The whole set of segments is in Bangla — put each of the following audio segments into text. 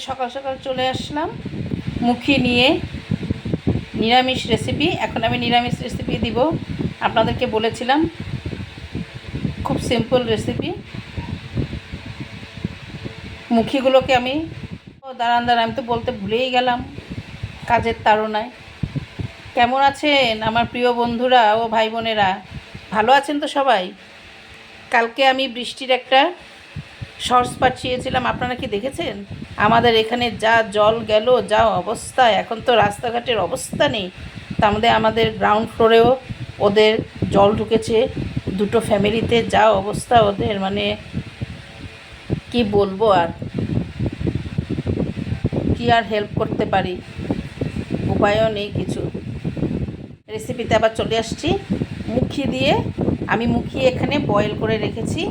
সকাল সকাল চলে আসলাম মুখি নিয়ে নিরামিষ রেসিপি। এখন আমি নিরামিষ রেসিপি দিব, আপনাদেরকে বলেছিলাম খুব সিম্পল রেসিপি। মুখিগুলোকে আমি দাঁড়ান আমি তো বলতে ভুলেই গেলাম কাজের তাড়নায়। কেমন আছেন আমার প্রিয় বন্ধুরা ও ভাই বোনেরা? ভালো আছেন তো সবাই? কালকে আমি বৃষ্টির একটা শর্টস পাঠিয়েছিলাম, আপনারা কি দেখেছেন? আমাদের এখানে যা জল গেল, যা অবস্থা, এখন তো রাস্তাঘাটের অবস্থা নেই। তার মধ্যে আমাদের গ্রাউন্ড ফ্লোরেও ওদের জল ঢুকেছে, দুটো ফ্যামিলিতে যা অবস্থা ওদের, মানে কি বলবো, আর কি আর হেল্প করতে পারি, উপায়ও নেই কিছু। রেসিপিতে আবার চলে আসছি। মুখি দিয়ে আমি মুখি এখানে বয়েল করে রেখেছি,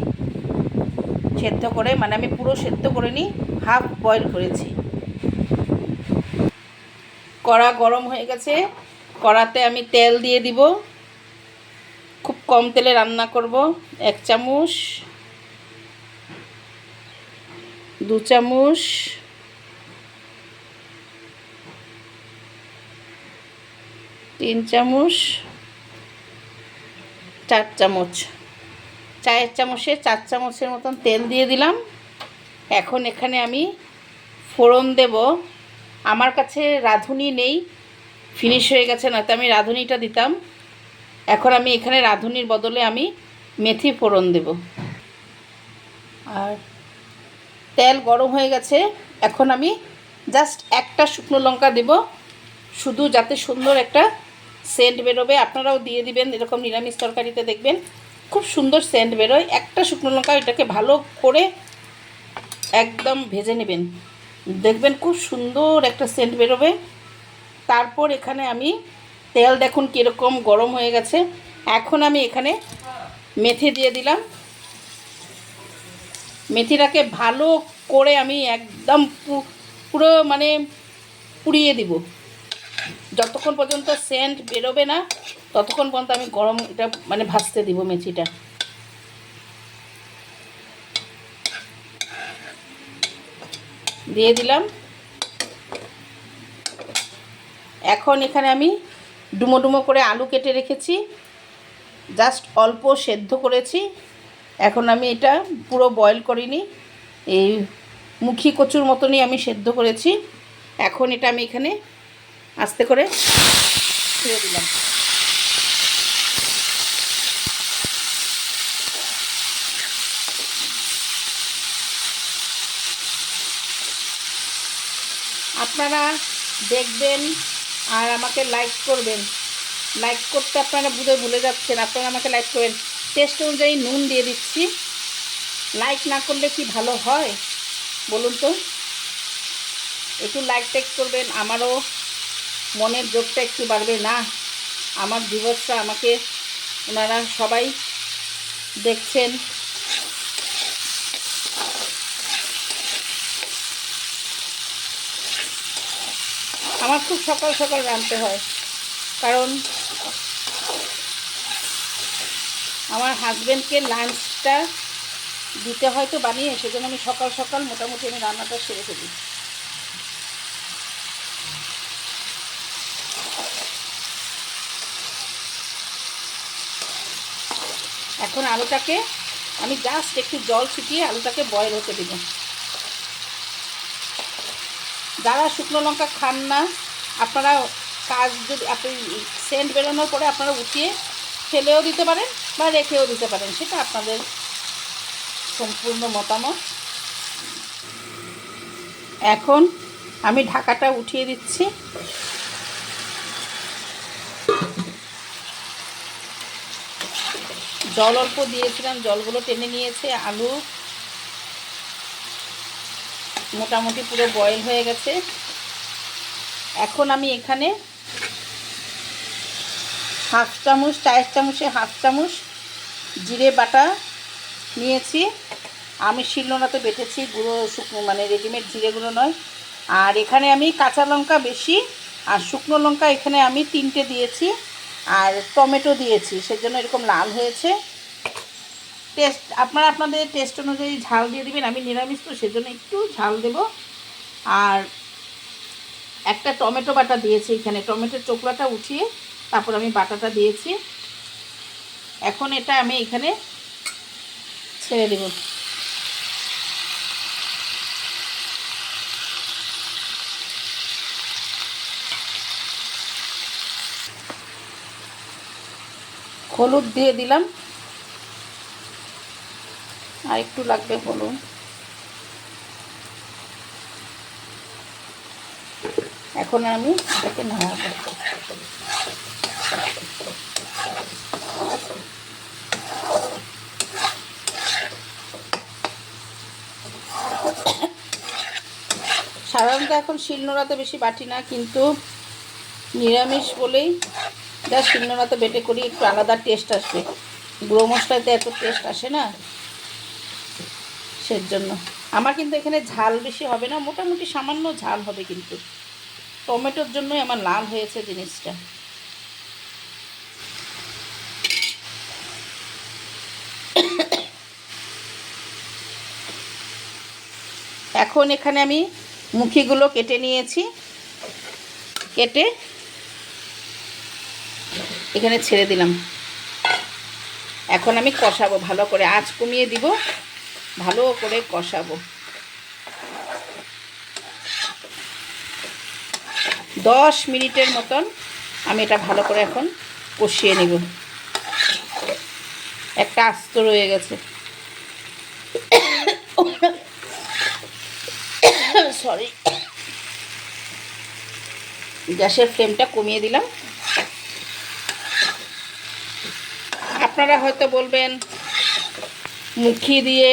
সেদ্ধ করে, মানে আমি পুরো সেদ্ধ করে নিই, হাফ বয়েল করেছি। কড়া গরম হয়ে গেছে, কড়াতে আমি তেল দিয়ে দিব। খুব কম তেলে রান্না করব। 1 চামচ, 2 চামচ, 3 চামচ, 4 চামচ, চায়ের চামচে 4 চামচের মতন তেল দিয়ে দিলাম। এখন এখানে আমি ফোড়ন দেব। আমার কাছে রাঁধুনি নেই, ফিনিশ হয়ে গেছে, না তো আমি রাঁধুনিটা দিতাম। এখন আমি এখানে রাঁধুনির বদলে আমি মেথি ফোড়ন দেব। আর তেল গরম হয়ে গেছে, এখন আমি জাস্ট একটা শুকনো লঙ্কা দেব, শুধু যাতে সুন্দর একটা সেন্ট বেরোবে। আপনারাও দিয়ে দিবেন, এরকম নিরামিষ তরকারিতে দেখবেন খুব সুন্দর সেন্ট বেরোয়। একটা শুকনো লঙ্কা, এটাকে ভালো করে একদম ভেজে নেবেন, দেখবেন খুব সুন্দর একটা সেন্ট বেরোবে। তারপর এখানে আমি তেল দেখুন কীরকম গরম হয়ে গেছে, এখন আমি এখানে মেথি দিয়ে দিলাম। মেথিটাকে ভালো করে আমি একদম পুরো মানে পুড়িয়ে দিব, যতক্ষণ পর্যন্ত সেন্ট বেরোবে না ততক্ষণ পর্যন্ত আমি গরম এটা মানে ভাজতে দিব। মেথিটা দিয়ে দিলাম। এখন এখানে আমি ডুমো ডুমো করে আলু কেটে রেখেছি, জাস্ট অল্প সেদ্ধ করেছি। এখন আমি এটা পুরো বয়েল করিনি, এই মুখি কচুর মতনই আমি সেদ্ধ করেছি। এখন এটা আমি এখানে আস্তে করে ছেড়ে দিলাম। আপনারা দেখবেন আর আমাকে লাইক করবেন। লাইক করতে আপনারা ভুলে যাচ্ছেন, আপনারা আমাকে লাইক করবেন। টেস্ট অনুযায়ী নুন দিয়ে দিচ্ছি। লাইক না করলে কি ভালো হয় বলুন তো? একটু লাইক টেক করবেন, আমারও মনের জোরটা একটু বাড়বে। না, আমার ভিউয়ার্সরা আমাকে, ওনারা সবাই দেখছেন। আমার খুব সকাল সকাল রাঁধতে হয়, কারণ আমার হাজব্যান্ডকে লাঞ্চটা দিতে হয় তো বানিয়ে, সেজন্য আমি সকাল সকাল মোটামুটি আমি রান্নাটা সেরে ফেলি। এখন আলুটাকে আমি জাস্ট একটু জল ছিটিয়ে আলুটাকে বয়েল হতে দেব। যারা শুকনো লঙ্কা খান না, আপনারা কাজ যদি আপনি সেন্ট বেরোনোর পরে আপনারা উঠিয়ে ফেলেও দিতে পারেন বা রেখেও দিতে পারেন, সেটা আপনাদের সম্পূর্ণ মতামত। এখন আমি ঢাকাটা উঠিয়ে দিচ্ছি। জল অল্প দিয়েছিলাম, জলগুলো টেনে নিয়েছে। আলু মোটামুটি পুরো বয়েল হয়ে গেছে। এখন আমি এখানে হাফ চামচ, চায়ের চামচে হাফ চামচ জিরে বাটা নিয়েছি। আমি শিলনোড়াতে বেটেছি, গুঁড়ো শুকনো মানে রেডিমেড জিরেগুলো নয়। আর এখানে আমি কাঁচা লঙ্কা বেশি আর শুকনো লঙ্কা এখানে আমি 3টে দিয়েছি, আর টমেটো দিয়েছি, সেজন্য এরকম লাল হয়েছে। টেস্ট আপনারা আপনাদের টেস্ট অনুযায়ী ঝাল দিয়ে দেবেন। আমি নিরামিষ তো, সেজন্য একটু ঝাল দেব। আর একটা টমেটো বাটা দিয়েছি এখানে, টমেটোর চোকলাটা উঠিয়ে তারপর আমি বাটাটা দিয়েছি। এখন এটা আমি এখানে ছেড়ে দেব। হলুদ দিয়ে দিলাম, আর একটু লাগবে হলুদ। এখন আমি এটাকে নাড়াবো। সাধারণত এখন শিলনোড়াতে বেশি বাটি না, কিন্তু নিরামিষ বলেই যা শিলনোড়াতে বেটে করি একটু আলাদা টেস্ট আসবে। গুঁড়ো মশলাতে এত টেস্ট আসে না, সেজন্য। আমার কিন্তু এখানে ঝাল বেশি হবে না, মোটামুটি সামান্য ঝাল হবে, কিন্তু টমেটোর জন্যই আমার লাল হয়েছে জিনিসটা। এখন এখানে আমি মুখিগুলো কেটে নিয়েছি, কেটে এখানে ছেড়ে দিলাম। এখন আমি কষাবো ভালো করে, আঁচ কমিয়ে দিব, ভালো করে কষাবো। 10 মিনিটের মতন আমি এটা ভালো করে এখন কষিয়ে নেব। একটা আস্ত রয়ে গেছে, সরি। গ্যাসের ফ্লেমটা কমিয়ে দিলাম। আপনারা হয়তো বলবেন মুখি দিয়ে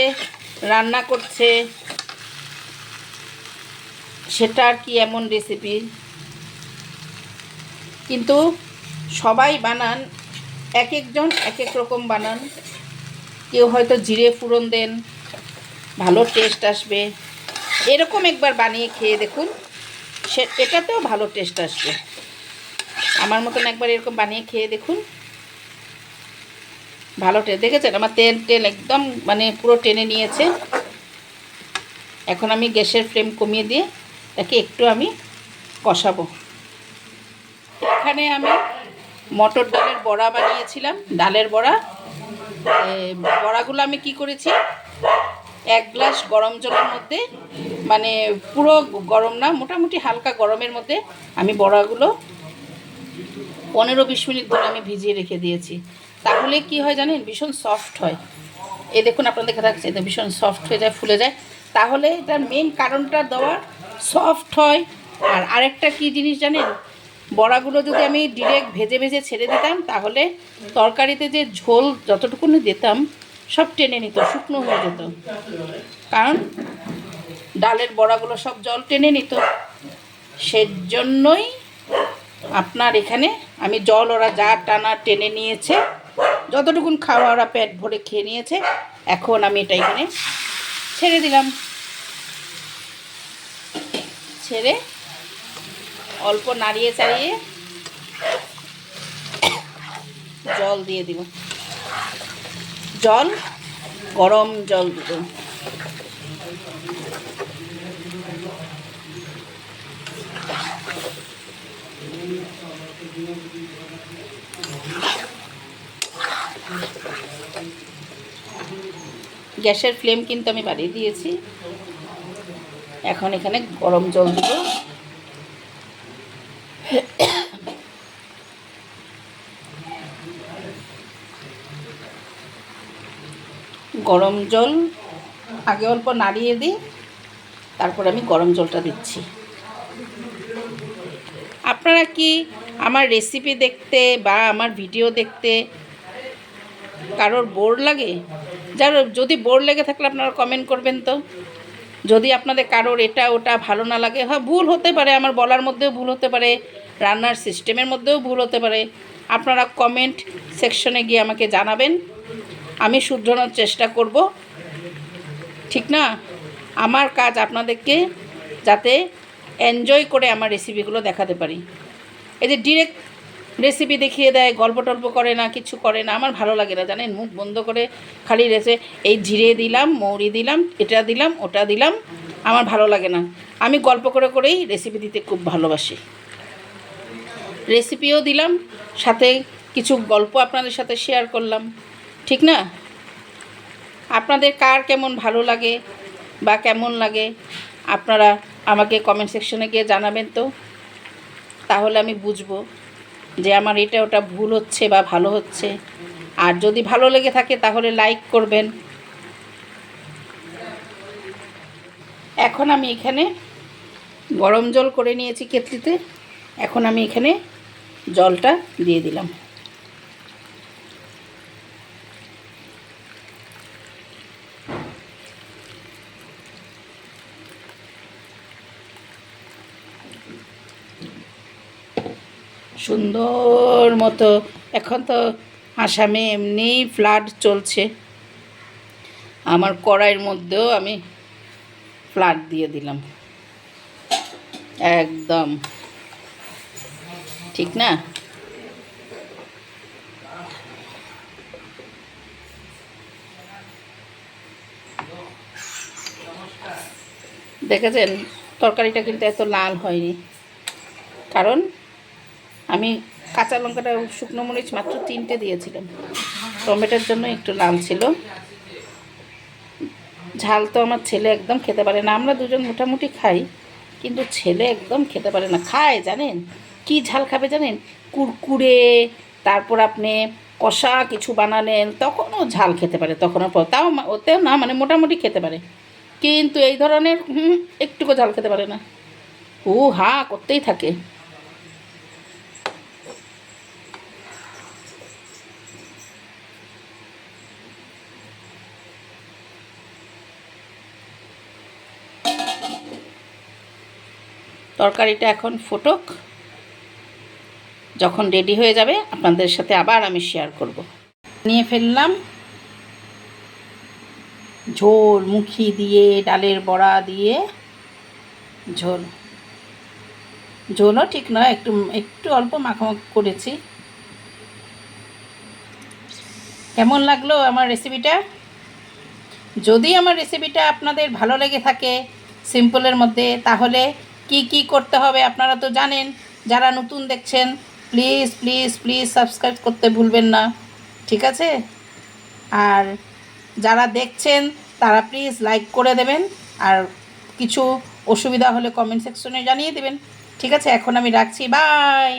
রান্না করছে, সেটা আর কি এমন রেসিপি? কিন্তু সবাই বানান, এক একজন এক এক রকম বানান। কেউ হয়তো জিরে ফোড়ন দেন, ভালো টেস্ট আসবে। এরকম একবার বানিয়ে খেয়ে দেখুন, এটাতেও ভালো টেস্ট আসবে। আমার মতন একবার এরকম বানিয়ে খেয়ে দেখুন, ভালো টেস্ট। দেখেছেন আমার তেল একদম মানে পুরো টেনে নিয়েছে। এখন আমি গ্যাসের ফ্লেম কমিয়ে দিয়ে এটাকে একটু আমি কষাবো। এখানে আমি মটর ডালের বড়া বানিয়েছিলাম, ডালের বড়া। বড়াগুলো আমি কি করেছি, 1 গ্লাস গরম জলের মধ্যে, মানে পুরো গরম না, মোটামুটি হালকা গরমের মধ্যে আমি বড়াগুলো 15-20 মিনিট ধরে আমি ভিজিয়ে রেখে দিয়েছি। তাহলে কি হয় জানেন, ভীষণ সফট হয়। এই দেখুন আপনাদের দেখা যাচ্ছে, এটা ভীষণ সফট হয়ে যায়, ফুলে যায়। তাহলে এটার মেন কারণটা দেওয়ার, সফট হয়। আর আরেকটা কি জিনিস জানেন, বড়াগুলো যদি আমি ডিরেক্ট ভেজে ভেজে ছেড়ে দিতাম, তাহলে তরকারিতে যে ঝোল যতটুকুনি দিতাম সব টেনে নিত, শুকনো হয়ে যেত। কারণ ডালের বড়াগুলো সব জল টেনে নিত। সেজন্যই আপনার এখানে আমি জল, ওরা যা টানা টেনে নিয়েছে, যতটুকুন খাওয়া ওরা পেট ভরে খেয়ে নিয়েছে। এখন আমি এটা এখানে ছেড়ে দিলাম, ছেড়ে অল্প নাড়িয়ে চাড়িয়ে জল দিয়ে দিব। জল, গরম জল দিব। গ্যাসের ফ্লেম কিন্তু আমি বাড়িয়ে দিয়েছি। এখন এখানে গরম জল দিব। গরম জল আগে অল্প নাড়িয়ে দিই, তারপর আমি গরম জলটা দিচ্ছি। আপনারা কি আমার রেসিপি দেখতে বা আমার ভিডিও দেখতে কারোর বোর লাগে? যদি বোর লেগে থাকলে আপনারা কমেন্ট করবেন তো। যদি আপনাদের কারোর এটা ওটা ভালো না লাগে, হ্যাঁ ভুল হতে পারে, আমার বলার মধ্যেও ভুল হতে পারে, রান্নার সিস্টেমের মধ্যেও ভুল হতে পারে। আপনারা কমেন্ট সেকশনে গিয়ে আমাকে জানাবেন, আমি শুধরানোর চেষ্টা করব। ঠিক না? আমার কাজ আপনাদেরকে যাতে এনজয় করে আমার রেসিপিগুলো দেখাতে পারি। এই যে ডিরেক্ট রেসিপি দেখিয়ে দেয়, গল্প টল্প করে না, কিছু করে না, আমার ভালো লাগে না জানেন। মুখ বন্ধ করে খালি এই জিরে দিলাম, মৌরি দিলাম, এটা দিলাম, ওটা দিলাম, আমার ভালো লাগে না। আমি গল্প করে করেই রেসিপি দিতে খুব ভালোবাসি। রেসিপিও দিলাম, সাথে কিছু গল্প আপনাদের সাথে শেয়ার করলাম, ঠিক না? আপনাদের কার কেমন ভালো লাগে বা কেমন লাগে আপনারা আমাকে কমেন্ট সেকশনে গিয়ে জানাবেন তো, তাহলে আমি বুঝবো যে আমার এটা ওটা ভুল হচ্ছে বা ভালো হচ্ছে। আর যদি ভালো লেগে থাকে তাহলে লাইক করবেন। এখন আমি এখানে গরম জল করে নিয়েছি কেটলিতে, এখন আমি এখানে জলটা দিয়ে দিলাম। সুন্দর মতো, এখন তো আসামে এমনি ফ্লাড চলছে, আমার কড়াইয়ের মধ্যেও আমি ফ্লাড দিয়ে দিলাম, একদম ঠিক না? দেখেছেন তরকারিটা কিন্তু এত লাল হয়নি, কারণ আমি কাঁচা লঙ্কাটা শুকনো মরিচ মাত্র 3টে দিয়েছিলাম, টমেটোর জন্য একটু লাল ছিল। ঝাল তো আমার ছেলে একদম খেতে পারে না, আমরা দুজন মোটামুটি খাই, কিন্তু ছেলে একদম খেতে পারে না। খায় জানেন কি ঝাল খাবে জানেন? কুরকুরে, তারপর আপনি কষা কিছু বানালেন তখনও ঝাল খেতে পারে, তখনও তাও ওতেও না, মানে মোটামুটি খেতে পারে, কিন্তু এই ধরনের একটুকু ঝাল খেতে পারে না, হা করতেই থাকে। তরকারিটা এখন ফুটুক, যখন রেডি হয়ে যাবে আপনাদের সাথে আবার আমি শেয়ার করব। নিয়ে ফেললাম ঝোল, মুখি দিয়ে ডালের বড়া দিয়ে ঝোল, ঝোলও ঠিক নয়, একটু একটু অল্প মাখামাখি করেছি। কেমন লাগলো আমার রেসিপিটা? যদি আমার রেসিপিটা আপনাদের ভালো লেগে থাকে সিম্পলের মধ্যে, তাহলে কি কি করতে হবে আপনারা তো জানেন। যারা নতুন দেখছেন প্লিজ প্লিজ প্লিজ সাবস্ক্রাইব করতে ভুলবেন না, ঠিক আছে? আর যারা দেখছেন তারা প্লিজ লাইক করে দেবেন, আর কিছু অসুবিধা হলে কমেন্ট সেকশনে জানিয়ে দেবেন, ঠিক আছে? এখন আমি রাখছি, বাই।